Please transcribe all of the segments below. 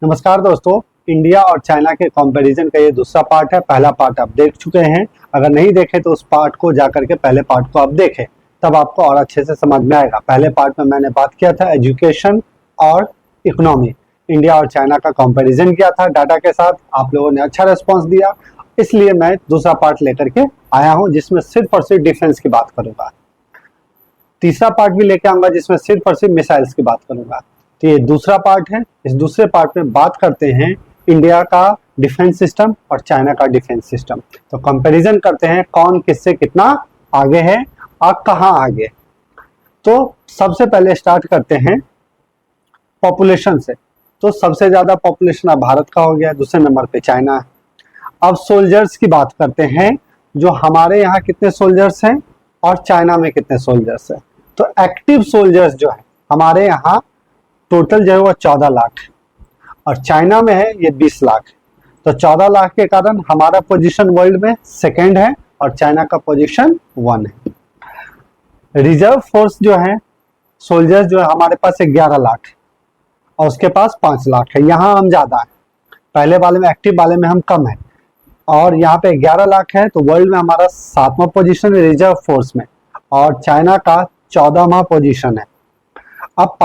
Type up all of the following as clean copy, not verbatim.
नमस्कार दोस्तों। इंडिया और चाइना के कंपैरिजन का ये दूसरा पार्ट है। पहला पार्ट आप देख चुके हैं। अगर नहीं देखे तो उस पार्ट को जाकर के पहले पार्ट को आप देखें, तब आपको और अच्छे से समझ में आएगा। पहले पार्ट में मैंने बात किया था एजुकेशन और इकोनॉमी, इंडिया और चाइना का कंपैरिजन किया था डाटा के साथ। आप लोगों ने अच्छा रिस्पॉन्स दिया, इसलिए मैं दूसरा पार्ट लेकर के आया हूँ जिसमें सिर्फ और सिर्फ डिफेंस की बात करूंगा। तीसरा पार्ट भी लेके आऊंगा जिसमें सिर्फ और सिर्फ मिसाइल्स की बात करूंगा। तो ये दूसरा पार्ट है। इस दूसरे पार्ट में बात करते हैं इंडिया का डिफेंस सिस्टम और चाइना का डिफेंस सिस्टम। तो कंपैरिजन करते हैं कौन किससे कितना आगे है और कहाँ आगे। तो सबसे पहले स्टार्ट करते हैं पॉपुलेशन से। तो सबसे ज्यादा पॉपुलेशन अब भारत का हो गया, दूसरे नंबर पे चाइना है। अब सोल्जर्स की बात करते हैं, जो हमारे यहाँ कितने सोल्जर्स हैं और चाइना में कितने सोल्जर्स हैं। तो एक्टिव सोल्जर्स जो है हमारे यहाँ टोटल जो है वो 14 लाख है और चाइना में है ये 20 लाख है। तो 14 लाख के कारण हमारा पोजीशन वर्ल्ड में सेकंड है और चाइना का पोजीशन 1 है। रिजर्व फोर्स जो है सोल्जर्स जो है हमारे पास 11 लाख है और उसके पास 5 लाख है। यहाँ हम ज्यादा है, पहले वाले में एक्टिव वाले में हम कम है और यहाँ पे 11 लाख है। तो वर्ल्ड में हमारा 7वां पोजीशन है रिजर्व फोर्स में और चाइना का 14वां पोजीशन है। अब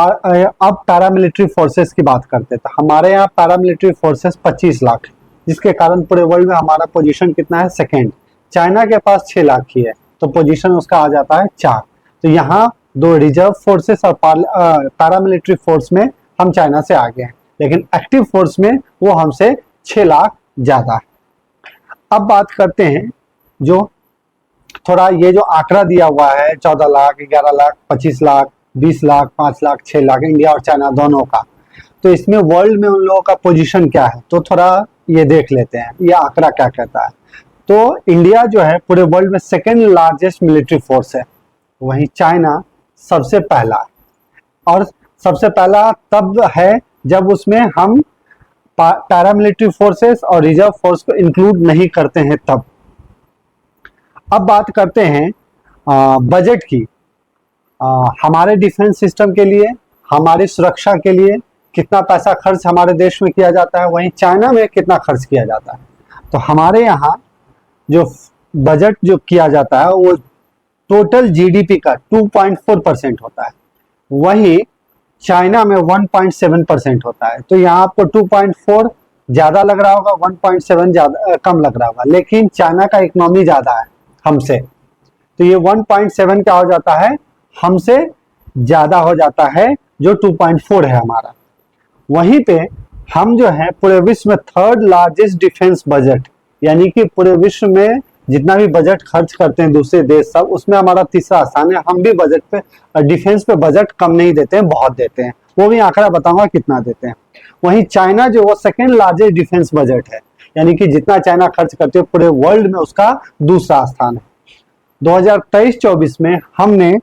पैरामिलिट्री फोर्सेस की बात करते हैं तो हमारे यहाँ पैरामिलिट्री फोर्सेस 25 लाख है, जिसके कारण पूरे वर्ल्ड में हमारा पोजीशन कितना है, सेकंड। चाइना के पास 6 लाख ही है तो पोजीशन उसका आ जाता है 4। तो यहाँ दो रिजर्व फोर्सेस और पैरामिलिट्री फोर्स में हम चाइना से आगे हैं, लेकिन एक्टिव फोर्स में वो हमसे 6 लाख ज्यादा है। अब बात करते हैं जो थोड़ा ये जो आंकड़ा दिया हुआ है 14 लाख, 11 लाख, 25 लाख, 20 लाख, 5 लाख, 6 लाख, इंडिया और चाइना दोनों का, तो इसमें वर्ल्ड में उन लोगों का पोजीशन क्या है तो थोड़ा ये देख लेते हैं ये आंकड़ा क्या कहता है। तो इंडिया जो है पूरे वर्ल्ड में सेकेंड लार्जेस्ट मिलिट्री फोर्स है, वहीं चाइना सबसे पहला है। और सबसे पहला तब है जब उसमें हम पैरामिलिट्री फोर्सेस और रिजर्व फोर्स को इंक्लूड नहीं करते हैं तब। अब बात करते हैं बजट की। हमारे डिफेंस सिस्टम के लिए, हमारी सुरक्षा के लिए कितना पैसा खर्च हमारे देश में किया जाता है, वहीं चाइना में कितना खर्च किया जाता है। तो हमारे यहाँ जो बजट जो किया जाता है वो टोटल जीडीपी का 2.4% होता है, वहीं चाइना में 1.7% होता है। तो यहाँ आपको 2.4 ज्यादा लग रहा होगा, 1.7 ज्यादा कम लग रहा होगा, लेकिन चाइना का इकोनॉमी ज्यादा है हमसे, तो ये 1.7 क्या हो जाता है, हमसे ज्यादा हो जाता है, जो 2.4 है हमारा। वहीं पे हम जो है पूरे विश्व में थर्ड लार्जेस्ट डिफेंस बजट, यानी कि पूरे विश्व में जितना भी बजट खर्च करते हैं दूसरे देश सब, उसमें हमारा तीसरा स्थान है। हम भी बजट पे, डिफेंस पे बजट कम नहीं देते हैं, बहुत देते हैं। वो भी आंकड़ा बताऊंगा कितना देते हैं। वहीं चाइना जो वो सेकेंड लार्जेस्ट डिफेंस बजट है, यानी कि जितना चाइना खर्च करते है पूरे वर्ल्ड में उसका दूसरा स्थान है। 2023-24 में हमने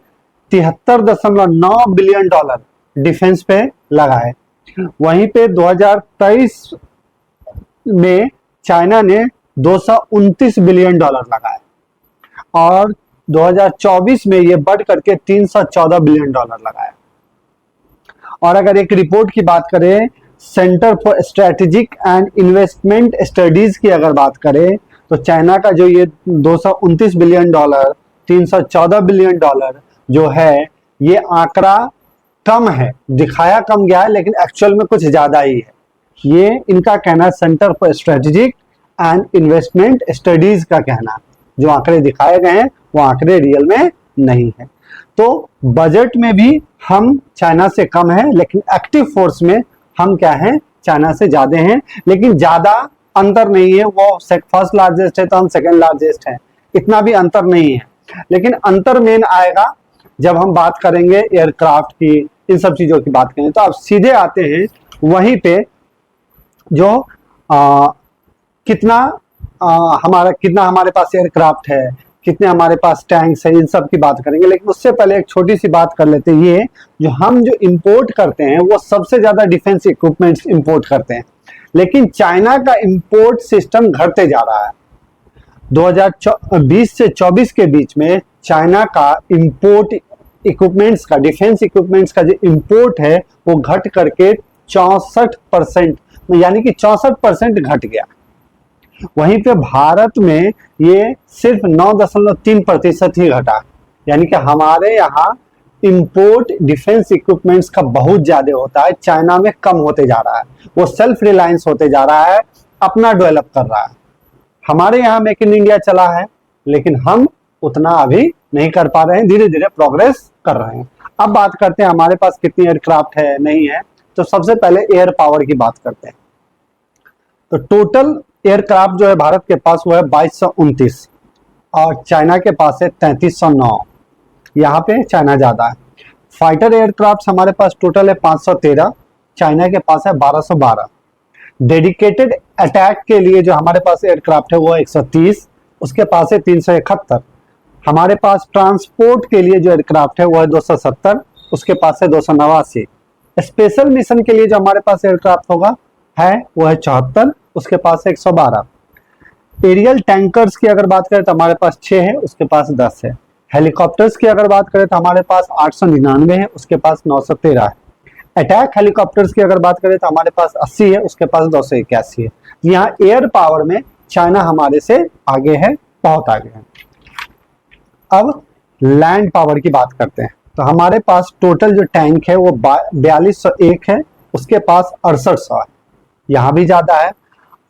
73.9 बिलियन डॉलर डिफेंस पे लगाए, वहीं पे 2023 में चाइना ने 229 बिलियन डॉलर लगाए और 2024 में ये बढ़ करके 314 बिलियन डॉलर लगाया। और अगर एक रिपोर्ट की बात करें, centre for strategic and investment studies की अगर बात करें, तो चाइना का जो ये 229 बिलियन डॉलर, 314 बिलियन डॉलर जो है, ये आंकड़ा कम है, दिखाया कम गया है, लेकिन एक्चुअल में कुछ ज्यादा ही है। ये इनका कहना, centre for strategic and investment studies का कहना, जो आंकड़े दिखाए गए हैं वो आंकड़े रियल में नहीं है। तो बजट में भी हम चाइना से कम है, लेकिन एक्टिव फोर्स में हम क्या हैं, चाइना से ज्यादा हैं, लेकिन ज्यादा अंतर नहीं है। वो फर्स्ट लार्जेस्ट है तो हम सेकंड लार्जेस्ट हैं, इतना भी अंतर नहीं है। लेकिन अंतर मेन आएगा जब हम बात करेंगे एयरक्राफ्ट की, इन सब चीजों की बात करें। तो आप सीधे आते हैं वहीं पे जो कितना हमारे पास एयरक्राफ्ट है, कितने हमारे पास टैंक्स है, इन सब की बात करेंगे। लेकिन उससे पहले एक छोटी सी बात कर लेते हैं, ये जो हम जो इंपोर्ट करते हैं वो सबसे ज्यादा डिफेंस इक्विपमेंट्स इंपोर्ट करते हैं, लेकिन चाइना का इंपोर्ट सिस्टम घटते जा रहा है। 2020 से 24 के बीच में चाइना का इंपोर्ट इक्विपमेंट्स का, डिफेंस इक्विपमेंट्स का जो इंपोर्ट है वो घट करके 64% यानी कि 64% घट गया। वहीं पे भारत में ये सिर्फ 9.3% ही घटा, यानी कि हमारे यहाँ इंपोर्ट डिफेंस इक्विपमेंट्स का बहुत ज्यादा होता है, चाइना में कम होते जा रहा है। वो सेल्फ रिलायंस होते जा रहा है, अपना डेवलप कर रहा है। हमारे यहाँ मेक इन इंडिया चला है, लेकिन हम उतना अभी नहीं कर पा रहे हैं, धीरे धीरे प्रोग्रेस कर रहे हैं। अब बात करते हैं हमारे पास कितनी एयरक्राफ्ट है, नहीं है। तो सबसे पहले एयर पावर की बात करते हैं। तो टोटल एयरक्राफ्ट जो है भारत के पास वो है 2229 और चाइना के पास है 3309। यहाँ पे चाइना ज्यादा है। फाइटर एयरक्राफ्ट हमारे पास टोटल है 513, चाइना के पास है 1212। डेडिकेटेड अटैक के लिए जो हमारे पास एयरक्राफ्ट है वो 130, उसके पास है 371। हमारे पास ट्रांसपोर्ट के लिए जो एयरक्राफ्ट है वो है 270, उसके पास है 289। स्पेशल मिशन के लिए जो हमारे पास एयरक्राफ्ट होगा है वो है 74, उसके पास है 112। एरियल टैंकर्स की अगर बात करें तो हमारे पास 6 है, उसके पास 10 है। हेलीकॉप्टर्स की अगर बात करें तो हमारे पास 899 है, उसके पास 913 है। अटैक हेलीकॉप्टर्स की अगर बात करें तो हमारे पास 80 है, उसके पास 281 है। यहाँ एयर पावर में चाइना हमारे से आगे है, बहुत आगे है। अब लैंड पावर की बात करते हैं। तो हमारे पास टोटल जो टैंक है वो 4201 है, उसके पास 6800 है, यहाँ भी ज्यादा है।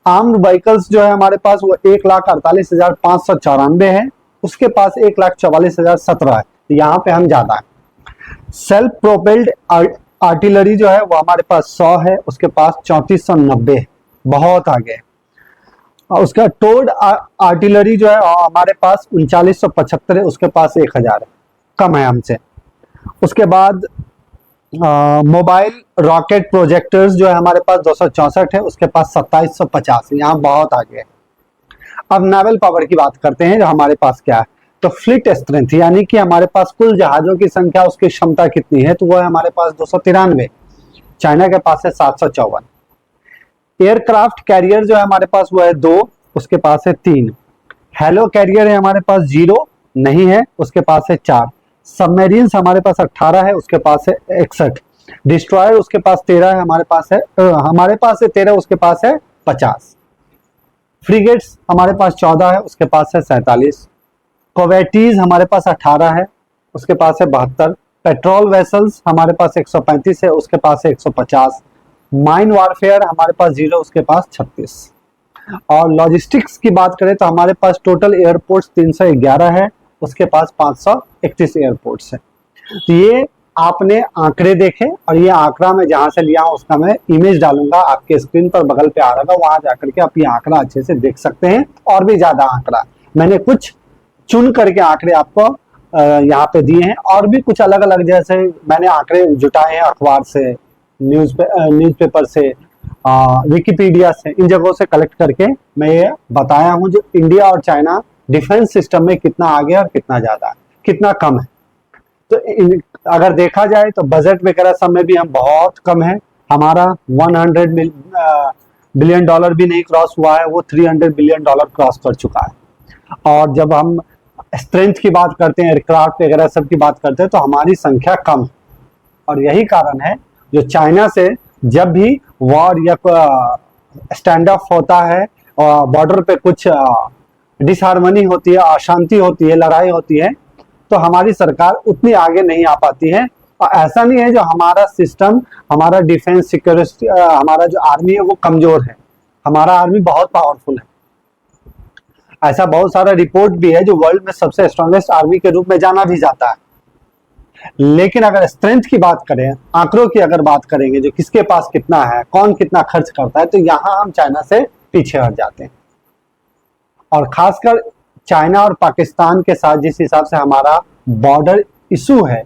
आर्म्ड व्हीकल्स जो है हमारे पास वो 1,48,594 है, उसके पास 1,44,017 है, यहाँ पे हम ज्यादा है। सेल्फ प्रोपेल्ड आर्टिलरी जो है वो हमारे पास 100 है, उसके पास 3490 है, बहुत आगे है। और उसका टोड आर्टिलरी जो है हमारे पास 3975 है, उसके पास 1000 है, कम है हमसे। उसके बाद मोबाइल रॉकेट प्रोजेक्टर्स जो है हमारे पास 264 है, उसके पास 2750 है, यहाँ बहुत आगे है। अब नेवल पावर की बात करते हैं, जो हमारे पास क्या है। तो फ्लीट स्ट्रेंथ यानी कि हमारे पास कुल जहाजों की संख्या, उसकी क्षमता कितनी है, तो वो है हमारे पास 293, चाइना के पास है 754। एयरक्राफ्ट कैरियर जो है हमारे पास वो है 2, उसके पास है 3। हेलो कैरियर है हमारे पास 0 नहीं है, उसके पास है 4। सबमरीन्स हमारे पास 18 है, उसके पास है 61। डिस्ट्रॉयर उसके पास 13 है, हमारे पास है 13, उसके पास है 50। फ्रिगेट्स हमारे पास 14 है, उसके पास है 47। कोवेटीज हमारे पास 18 है, उसके पास है 72। पेट्रोल वेसल्स हमारे पास 135 है, उसके पास है 150। माइन वारफेयर हमारे पास 0, उसके पास 36। और लॉजिस्टिक्स की बात करें तो हमारे पास टोटल एयरपोर्ट्स 311 है, उसके पास 531 एयरपोर्ट्स है। तो ये आपने आंकड़े देखे, और ये आंकड़ा मैं जहां से लिया हूं उसका मैं इमेज डालूंगा आपके स्क्रीन पर, बगल पे आ रहा है, वहां जाकर के आप ये आंकड़ा अच्छे से देख सकते हैं। और भी ज्यादा आंकड़ा मैंने कुछ चुन करके आंकड़े आपको यहाँ पे दिए हैं, और भी कुछ अलग अलग, जैसे मैंने आंकड़े जुटाए हैं अखबार से, न्यूज़पेपर से, विकिपीडिया से, इन जगहों से कलेक्ट करके मैं ये बताया हूँ जो इंडिया और चाइना डिफेंस सिस्टम में कितना आगे और कितना ज्यादा, कितना कम है। तो अगर देखा जाए तो बजट वगैरह सब में भी हम बहुत कम है। हमारा 100 बिलियन डॉलर भी नहीं क्रॉस हुआ है, वो 300 बिलियन डॉलर क्रॉस कर चुका है। और जब हम स्ट्रेंथ की बात करते हैं, एयरक्राफ्ट वगैरह सब की बात करते हैं, तो हमारी संख्या कम है। और यही कारण है जो चाइना से जब भी वॉर या स्टैंड ऑफ होता है और बॉर्डर पे कुछ डिसहार्मनी होती है, अशांति होती है, लड़ाई होती है, तो हमारी सरकार उतनी आगे नहीं आ पाती है। और ऐसा नहीं है जो हमारा सिस्टम, हमारा डिफेंस सिक्योरिटी, हमारा जो आर्मी है वो कमजोर है, हमारा आर्मी बहुत पावरफुल है। ऐसा बहुत सारा रिपोर्ट भी है जो वर्ल्ड में सबसे स्ट्रॉन्गेस्ट आर्मी के रूप में जाना भी जाता है। लेकिन अगर स्ट्रेंथ की बात करें, आंकड़ों की अगर बात करेंगे, जो किसके पास कितना है, कौन कितना खर्च करता है, तो यहाँ हम चाइना से पीछे हट जाते हैं। और खासकर चाइना और पाकिस्तान के साथ जिस हिसाब से हमारा बॉर्डर इशू है,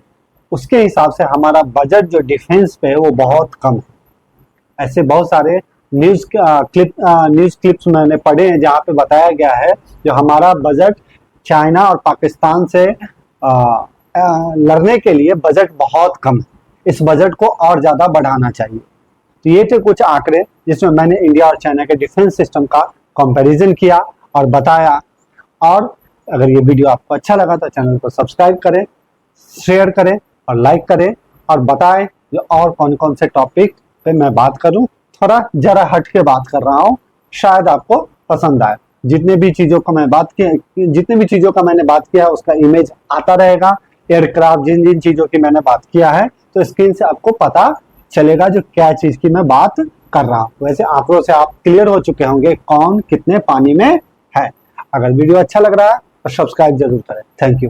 उसके हिसाब से हमारा बजट जो डिफेंस पे है वो बहुत कम है। ऐसे बहुत सारे न्यूज क्लिप्स मैंने पढ़े हैं जहाँ पे बताया गया है जो हमारा बजट चाइना और पाकिस्तान से लड़ने के लिए बजट बहुत कम है, इस बजट को और ज्यादा बढ़ाना चाहिए। तो ये थे कुछ आंकड़े जिसमें मैंने इंडिया और चाइना के डिफेंस सिस्टम का कंपैरिजन किया और बताया। और अगर ये वीडियो आपको अच्छा लगा तो चैनल को सब्सक्राइब करें, शेयर करें और लाइक करें, और बताएं जो और कौन कौन से टॉपिक पे मैं बात करूं। थोड़ा जरा हट के बात कर रहा हूँ, शायद आपको पसंद आए। जितने भी चीजों का मैं बात किया, जितने भी चीजों का मैंने बात किया है उसका इमेज आता रहेगा। एयरक्राफ्ट जिन जिन चीजों की मैंने बात किया है तो स्क्रीन से आपको पता चलेगा जो क्या चीज की मैं बात कर रहा हूँ। वैसे आंकड़ों से आप क्लियर हो चुके होंगे कौन कितने पानी में है। अगर वीडियो अच्छा लग रहा है तो सब्सक्राइब जरूर करें। Thank you.